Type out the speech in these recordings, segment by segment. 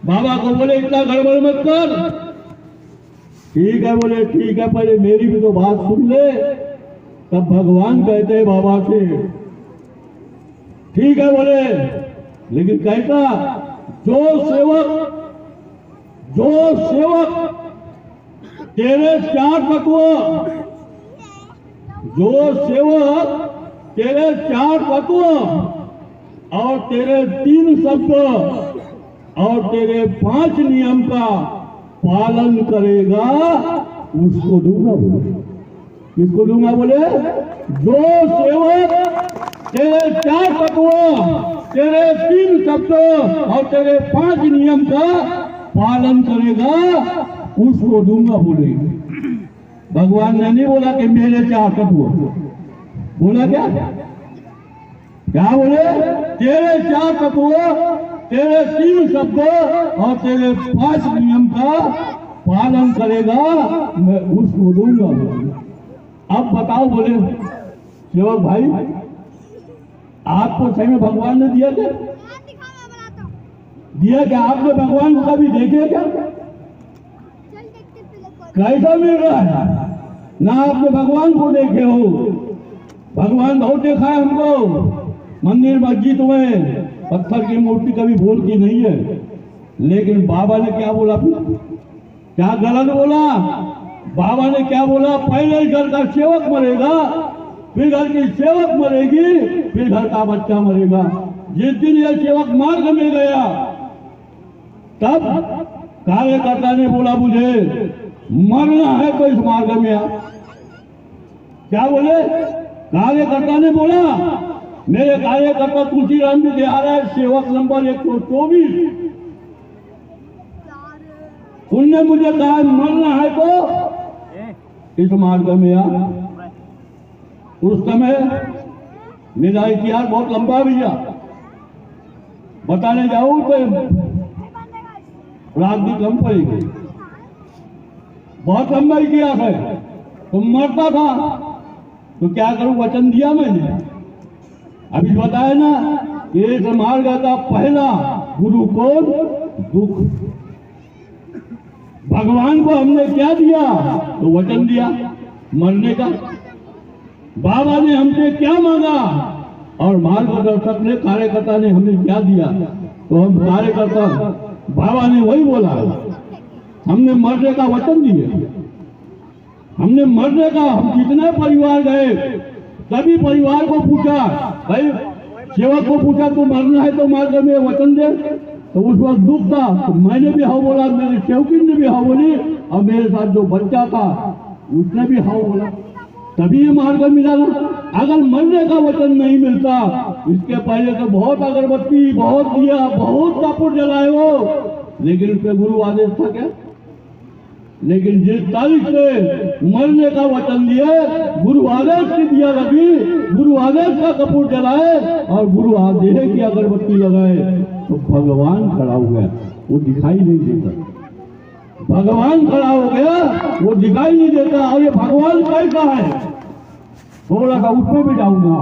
बाबा को बोले इतना गड़बड़ मत कर। ठीक है बोले, ठीक है, पहले मेरी भी तो बात सुन ले। तब भगवान कहते हैं बाबा से, ठीक है बोले, लेकिन कहता जो सेवक तेरे चार तत्व, जो सेवक तेरे चार तत्व और तेरे 3 शब्द और तेरे 5 नियम का पालन करेगा उसको दूंगा बोले। किसको दूंगा बोले? जो सेवक तेरे 4 तत्व, तेरे 3 शब्द और तेरे 5 नियम का पालन करेगा उसको दूंगा बोले। भगवान ने नहीं बोला कि मेरे 4 तत्व, बोला क्या बोले? तेरे 4 तत्व, तेरे 3 शब्द और तेरे 5 नियम का पालन करेगा मैं उसको दूंगा बोले। अब बताओ बोले सेवक भाई, आपको सही में भगवान ने दिया क्या? दिया क्या? आपने भगवान को कभी देखे क्या? कैसा मिल रहा है? ना आपने भगवान को देखे हो। भगवान बहुत देखा है हमको, मंदिर मस्जिद में पत्थर की मूर्ति कभी बोलती नहीं है। लेकिन बाबा ने क्या बोला? क्या गलत बोला? बाबा ने क्या बोला? पहले घर का सेवक मरेगा, फिर घर की सेवक मरेगी, फिर घर का बच्चा मरेगा। जिस दिन यह सेवक मार्ग में गया तब कार्यकर्ता ने बोला मुझे मरना है तो इस मार्ग में आ। क्या बोले? कार्यकर्ता ने बोला, मेरे कार्यकर्ता तुलसीराम जी आ रहा है, सेवक नंबर 124, उनने मुझे कहा मरना है तो इस मार्ग में आ। उस समय मेरा इतिहास बहुत लंबा भैया, बताने जाऊं तो रात भी कम पड़ेगी। बहुत लंबा इतिहास है। तो मरता था तो क्या करूं, वचन दिया मैंने। अभी बताया ना, ये मार्ग का पहला गुरु कौन? दुख। भगवान को हमने क्या दिया? तो वचन दिया मरने का। बाबा ने हमसे क्या मांगा और मार्गदर्शक ने, कार्यकर्ता ने हमें क्या दिया? तो हम कार्यकर्ता, बाबा ने वही बोला, हमने मरने का वचन दिए। हमने मरने का, हम कितने परिवार गए, सभी परिवार को पूछा, भाई सेवक को पूछा तो मरना है तो मार्ग में वचन दे। तो उस वक्त दुख था, तो मैंने भी हाँ बोला, मेरे सेवकी ने भी हाँ बोली, और मेरे साथ जो बच्चा था उसने भी हाँ बोला, तभी ये मार्ग मिला ना। अगर मरने का वचन नहीं मिलता, इसके पहले तो बहुत अगरबत्ती, बहुत दिया, बहुत कपूर जलाए हो, लेकिन उस पर गुरु आदेश था क्या? लेकिन जिस तारीख से मरने का वचन दिए, गुरु आदेश की दिया लगी, गुरु आदेश का कपूर जलाए और गुरु आदेश की अगरबत्ती लगाए, तो भगवान खड़ा हो गया, वो दिखाई नहीं देता। भगवान खड़ा हो गया, वो दिखाई नहीं देता। और ये भगवान कैसा है? बोला था उसमें भी जाऊंगा।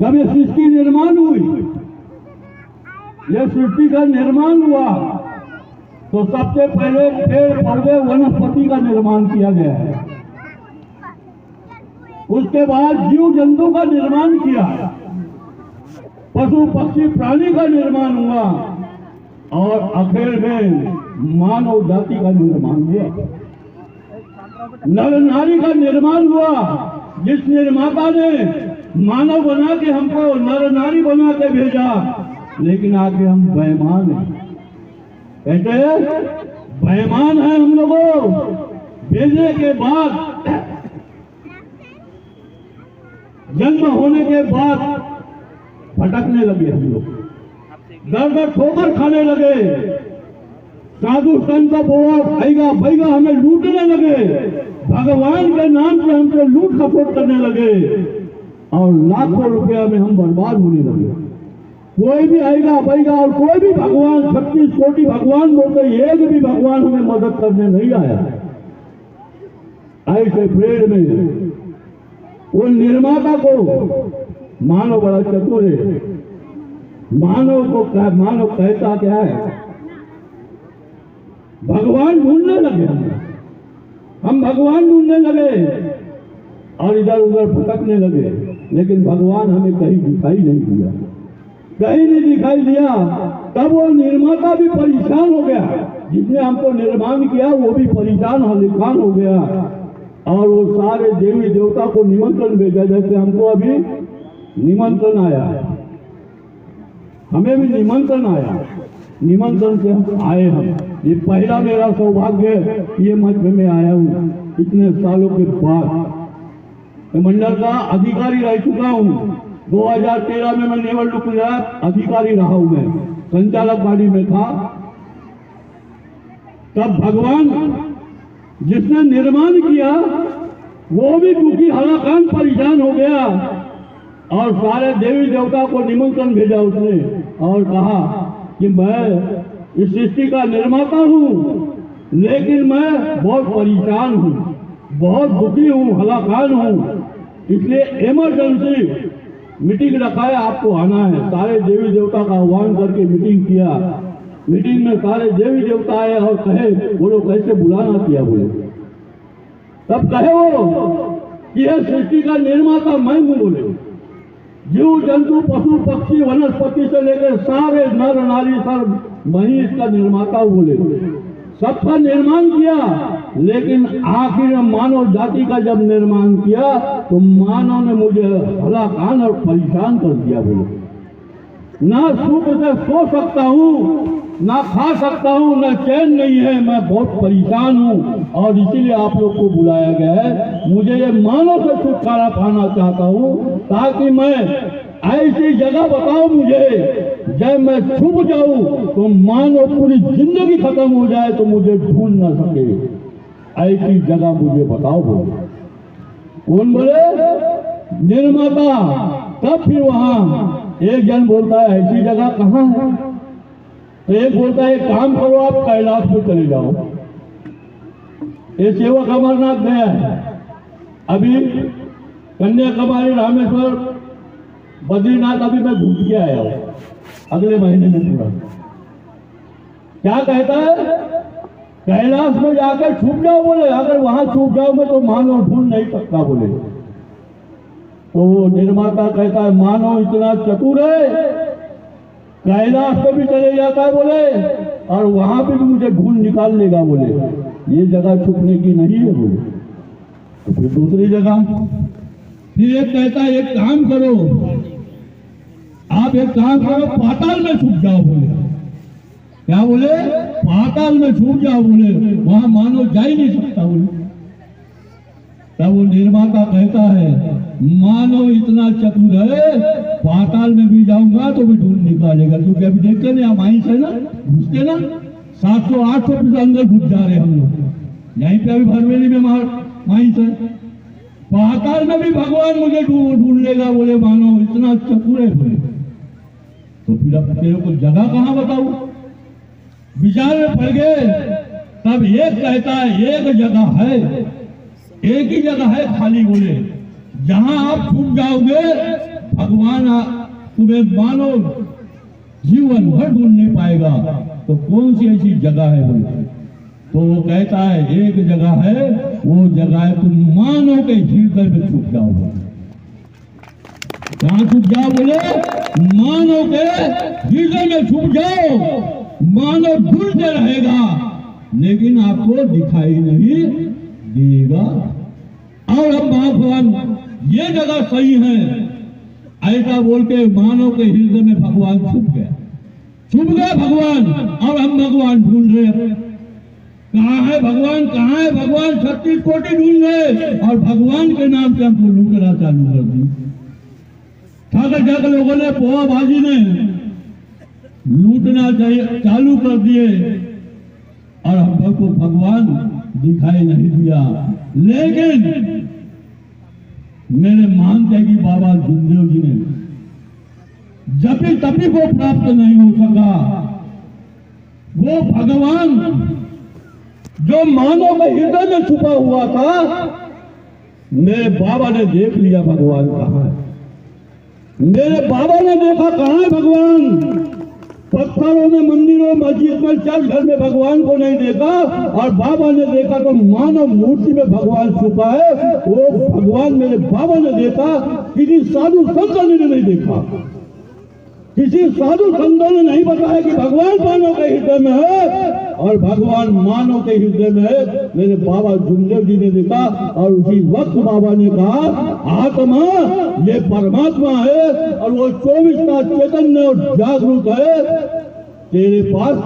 जब ये सृष्टि निर्माण हुई, ये सृष्टि का निर्माण हुआ, तो सबसे पहले पेड़ पौधे वनस्पति का निर्माण किया गया है। उसके बाद जीव जंतु का निर्माण किया, पशु पक्षी प्राणी का निर्माण हुआ, और आखिर में मानव जाति का निर्माण हुआ, नर नारी का निर्माण हुआ। जिस निर्माता ने मानव बना के हमको नर नारी बना के भेजा, लेकिन आगे हम बेईमान हैं। कहते बेईमान है हम लोगों। भेजने के बाद, जन्म होने के बाद भटकने लगे हम लोग, दर दर ठोकर खाने लगे, साधु संत भैगा भैगा हमें लूटने लगे, भगवान के नाम से हमसे लूट खसोट करने लगे, और लाखों रुपया में हम बर्बाद होने लगे। कोई भी आएगा भैगा, और कोई भी भगवान, 36 कोटि भगवान बोलते, एक भी भगवान हमें मदद करने नहीं आया। ऐसे पेड़ में वो निर्माता को, मानव बड़ा चतुर है, मानव कहता क्या है? भगवान ढूंढने लगे, हम भगवान ढूंढने लगे और इधर उधर भटकने लगे, लेकिन भगवान हमें कहीं दिखाई नहीं दिया, कहीं नहीं दिखाई दिया। तब वो निर्माता भी परेशान हो गया, जिसने हमको निर्माण किया वो भी परेशान हलिकान हो गया, और वो सारे देवी देवता को निमंत्रण भेजा, जैसे हमको अभी निमंत्रण आया, हमें भी निमंत्रण आया, निमंत्रण से हम आए। हम ये पहला मेरा सौभाग्य ये मंच में आया हूँ इतने सालों के बाद। मंडल का अधिकारी रह चुका हूँ, 2013 में मैं निवडणूक अधिकारी रहा हूँ, मैं संचालक बॉडी में था। तब भगवान जिसने निर्माण किया वो भी क्योंकि हलाकान परेशान हो गया, और सारे देवी देवता को निमंत्रण भेजा उसने और कहा कि मैं इस सृष्टि का निर्माता हूँ, लेकिन मैं बहुत परेशान हूँ, बहुत दुखी हूँ, हलाकान हूँ, इसलिए इमरजेंसी मीटिंग रखा है, आपको आना है। सारे देवी देवता का आह्वान करके मीटिंग किया। मीटिंग में सारे देवी देवता आए और कहे, बोलो कैसे बुलाना किया, बोले तब कहे वो कि यह सृष्टि का निर्माता मैं हूँ, बोले जीव जंतु पशु पक्षी वनस्पति से लेकर सारे नर नारी सब मैं ही इसका निर्माता हूँ, बोले सबका निर्माण किया, लेकिन आखिर में मानव जाति का जब निर्माण किया तो मानव ने मुझे हलाकान और परेशान कर दिया, बोले ना सुख से सो सकता हूँ, ना खा सकता हूँ, ना चैन नहीं है, मैं बहुत परेशान हूँ, और इसीलिए आप लोग को बुलाया गया है। मुझे ये मानव से छुटकारा पाना चाहता हूँ, ताकि मैं ऐसी जगह बताओ मुझे जब मैं छुप जाऊं तो मानो पूरी जिंदगी खत्म हो जाए तो मुझे ढूंढ ना सके, ऐसी जगह मुझे बताओ। बोले कौन? बोले निर्माता। तब फिर वहां एक जन बोलता है ऐसी जगह कहाँ है, तो एक बोलता है एक काम करो आप कैलाश पे चले जाओ। ये सेवक अमरनाथ गया है, अभी कन्याकुमारी रामेश्वर बद्रीनाथ अभी मैं घूम के आया हूं अगले महीने में पूरा। क्या कहता है? कैलाश में जाकर छुप जाओ, बोले अगर वहां छुप जाओगे तो मानव ढूंढ नहीं सकता, बोले। तो निर्माता कहता है मानव इतना चतुर है, कैलाश पे भी चले जाता है, बोले, और वहां पे भी मुझे ढूंढ निकाल लेगा, बोले ये जगह छुपने की नहीं है, बोले। तो फिर दूसरी जगह फिर एक कहता है एक काम करो, आप एक काम करो पाताल में छुप जाओ, बोले। क्या बोले? पाताल में छुप जाओ, बोले वहां मानव जा ही नहीं सकता, बोले। तब वो निर्माता कहता है मानव इतना चतुर है, पाताल में भी जाऊंगा तो भी ढूंढ निकालेगा, क्योंकि अभी देखते ना माइंस है ना, घुसते ना 700-800 फीट अंदर घुस जा रहे हम लोग। यहीं पे अभी भरवेली में माइंस है, पाताल में भी भगवान मुझे ढूंढ लेगा, बोले मानव इतना चतुर है, बोले। तो फिर अब तेरे को जगह कहाँ बताऊं? विचार में पड़ गए। तब एक कहता है एक जगह है, एक ही जगह है खाली, बोले जहां आप छूट जाओगे भगवान तुम्हें मानो जीवन भर ढूंढ नहीं पाएगा। तो कौन सी ऐसी जगह है, बोले। तो वो कहता है एक जगह है, वो जगह है तुम मानव के हृदय में छुप जाओगे। कहां छुप जाओ? बोले मानव के हृदय में छुप जाओ, मानव ढूंढते रहेगा लेकिन आपको दिखाई नहीं देगा। और अब भगवान ये जगह सही है, ऐसा बोल के मानव के हृदय में भगवान छुप गया भगवान। और हम भगवान ढूंढ रहे हैं, कहाँ है भगवान, कहाँ है भगवान? 36 कोटि ढूंढ रहे, और भगवान के नाम से हमको लूटना चालू कर दी। ठाकर जाकर लोगों ने पोहा भाजी ने लूटना चालू कर दिए, और हमको भगवान दिखाई नहीं दिया। लेकिन मेरे मानते हैं कि बाबा गुरुदेव जी ने जपी तपी को प्राप्त नहीं हो सका, वो भगवान जो मानव के हृदय में छुपा हुआ था, मेरे बाबा ने देख लिया भगवान कहाँ है। मेरे बाबा ने देखा कहाँ है भगवान। पत्थरों में, मंदिरों, मस्जिद में चल, घर में भगवान को नहीं देखा, और बाबा ने देखा तो मानव मूर्ति में भगवान छुपा है। वो भगवान मेरे बाबा ने देखा, किसी साधु संत ने नहीं देखा, किसी साधु संतों ने नहीं बताया कि भगवान मानव के हृदय में है, और भगवान मानव के हृदय में है। मेरे बाबा जुमदेव जी ने देखा, और उसी वक्त बाबा ने कहा, आत्मा ये परमात्मा है, और वो 24 का चैतन्य और जागरूक है। तेरे पास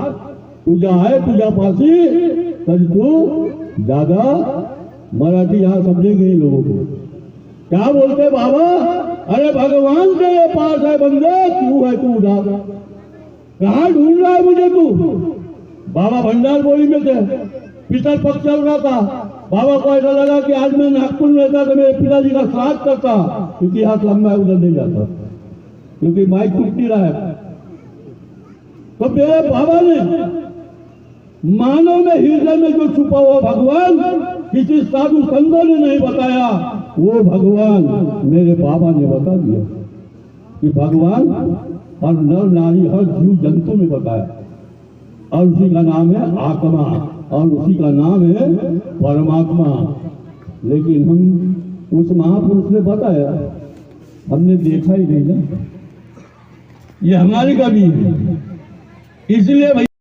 पूजा है, पूजा पासी कर तू दादा। मराठी यहाँ समझेंगे लोगों को क्या बोलते बाबा, अरे भगवान तेरे पास है बंदे, तू है तू उधर, कहाँ ढूंढ रहा है मुझे तू। बाबा भंडार बोली में थे, पितर पक्ष चल रहा था। बाबा को ऐसा लगा कि आज मैं नागपुर में रहता तो मेरे पिताजी का श्राद्ध करता, इतिहास लंबा है, उधर नहीं जाता क्योंकि माइक टूट नहीं रहा है। तो मेरे बाबा ने मानव में हृदय में जो छुपा हुआ भगवान किसी साधु संतों ने नहीं बताया, वो भगवान मेरे बाबा ने बता दिया कि भगवान हर नर नारी हर जीव जंतु में बताया, और उसी का नाम है आत्मा, और उसी का नाम है परमात्मा। लेकिन हम उस महापुरुष ने बताया, हमने देखा ही नहीं ना, ये हमारी कमी है। इसलिए